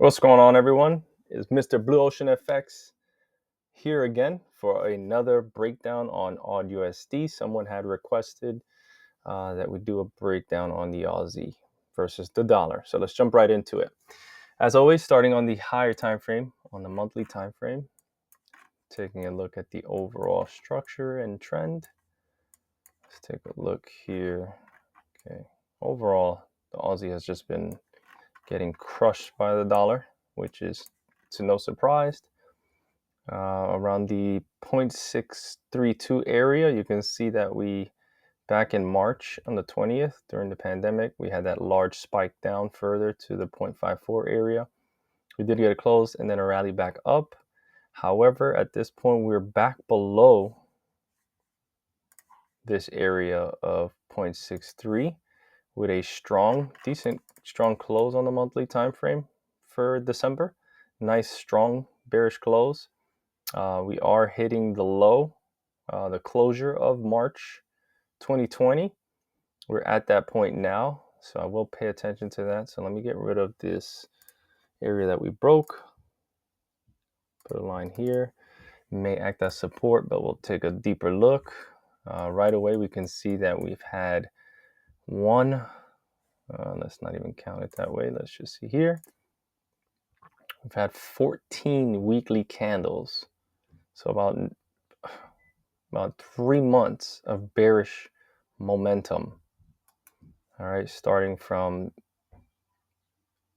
What's going on, everyone? It's Mr. Blue Ocean FX here again for another breakdown on AUDUSD. Someone had requested that we do a breakdown on the Aussie versus the dollar. So let's jump right into it. As always, starting on the higher time frame, on the monthly time frame, taking a look at the overall structure and trend. Let's take a look here. Okay, overall, the Aussie has just been getting crushed by the dollar, which is to no surprise. Around the 0.632 area, you can see that we, back in March on the 20th, during the pandemic, we had that large spike down further to the 0.54 area. We did get a close and then a rally back up. However, at this point, we're back below this area of 0.63 with a decent strong close on the monthly time frame for December. Nice, strong, bearish close. We are hitting the low, the closure of March 2020. We're at that point now, so I will pay attention to that. So let me get rid of this area that we broke. Put a line here. It may act as support, but we'll take a deeper look. Right away, we can see that we've had one. Let's not even count it that way. Let's just see here. We've had 14 weekly candles. So about 3 months of bearish momentum. All right, starting from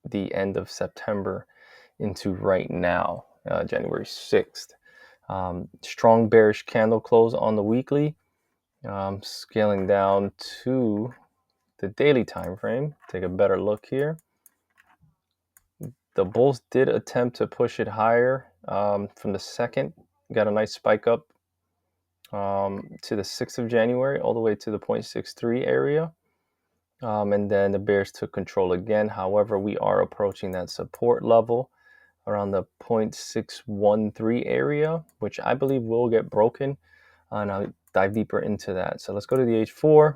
the end of September into right now, January 6th. Strong bearish candle close on the weekly. Scaling down to the daily time frame. Take a better look here. The bulls did attempt to push it higher from the 2nd. Got a nice spike up to the 6th of January, all the way to the 0.63 area. And then the bears took control again. However, we are approaching that support level around the 0.613 area, which I believe will get broken. And I'll dive deeper into that. So let's go to the H4.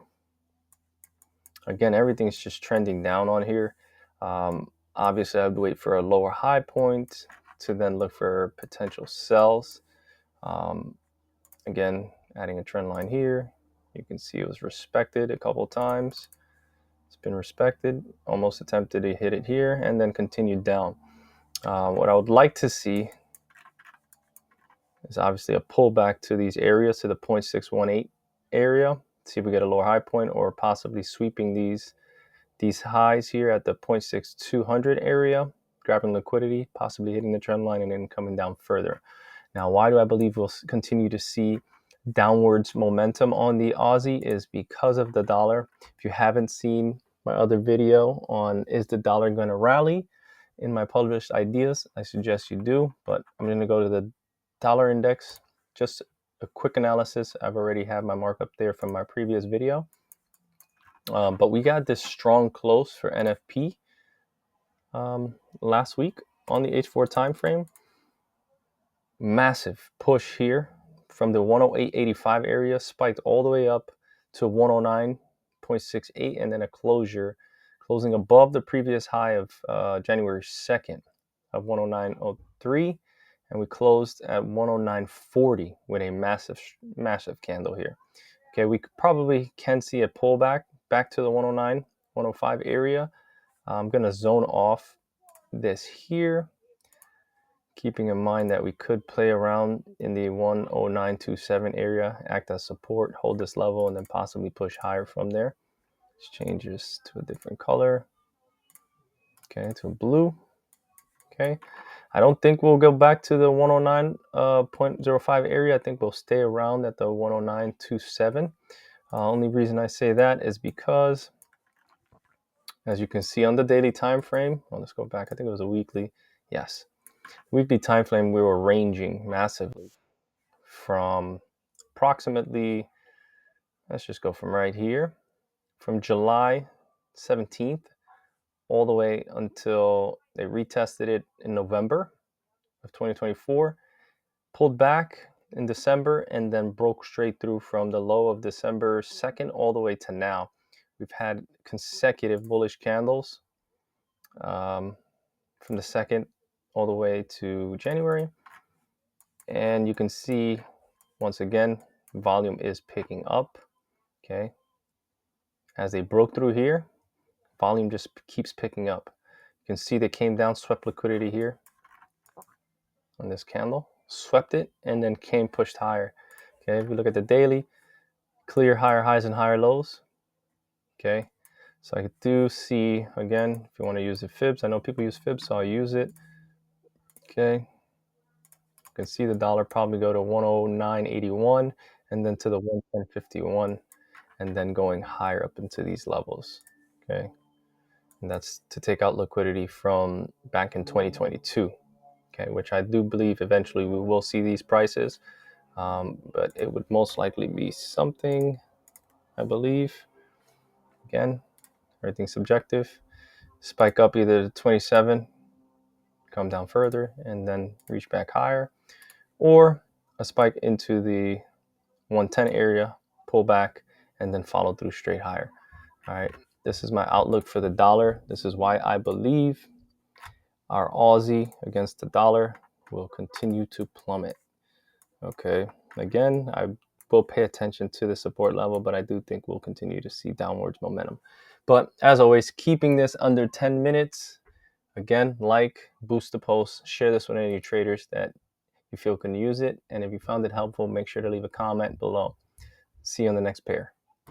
Again, everything's just trending down on here. Obviously, I have to wait for a lower high point to then look for potential sells. Again, adding a trend line here. You can see it was respected a couple times. It's been respected, almost attempted to hit it here, and then continued down. What I would like to see is obviously a pullback to these areas, to the 0.618 area. See if we get a lower high point, or possibly sweeping these highs here at the 0.6200 area, grabbing liquidity, possibly hitting the trend line, and then coming down further. Now, why do I believe we'll continue to see downwards momentum on the Aussie is because of the dollar. If you haven't seen my other video on is the dollar going to rally in my published ideas, I suggest you do. But I'm going to go to the dollar index. Just a quick analysis. I've already had my markup there from my previous video. But we got this strong close for NFP last week on the H4 time frame. Massive push here from the 108.85 area, spiked all the way up to 109.68, and then a closing above the previous high of January 2nd of 109.03, and we closed at 109.40 with a massive candle here. Okay, we probably can see a pullback back to the 109, 105 area. I'm going to zone off this here, keeping in mind that we could play around in the 109.27 area, act as support, hold this level, and then possibly push higher from there. Let's change this to a different color. Okay, to blue. Okay, I don't think we'll go back to the 109.05 area. I think we'll stay around at the 109.27. Only reason I say that is because, as you can see on the daily time frame, let's go back. I think it was a weekly. Yes. Weekly time frame, we were ranging massively from approximately, let's just go from right here, from July 17th all the way until they retested it in November of 2024, pulled back in December, and then broke straight through from the low of December 2nd all the way to now. We've had consecutive bullish candles from the 2nd all the way to January. And you can see, once again, volume is picking up, okay? As they broke through here, volume just keeps picking up. You can see they came down, swept liquidity here on this candle, swept it, and then came pushed higher. Okay, if we look at the daily, clear higher highs and higher lows. Okay, so I do see, again, if you want to use the fibs, I know people use fibs, so I'll use it. Okay, you can see the dollar probably go to 109.81 and then to the 110.51 and then going higher up into these levels. Okay, and that's to take out liquidity from back in 2022. Okay, which I do believe eventually we will see these prices, but it would most likely be something, I believe, again, everything's subjective, spike up either to 27, come down further, and then reach back higher, or a spike into the 110 area, pull back, and then follow through straight higher. All right, this is my outlook for the dollar. This is why I believe our Aussie against the dollar will continue to plummet. Okay, again, I will pay attention to the support level, but I do think we'll continue to see downwards momentum. But as always, keeping this under 10 minutes. Again, like, boost the post, share this with any traders that you feel can use it. And if you found it helpful, make sure to leave a comment below. See you on the next pair.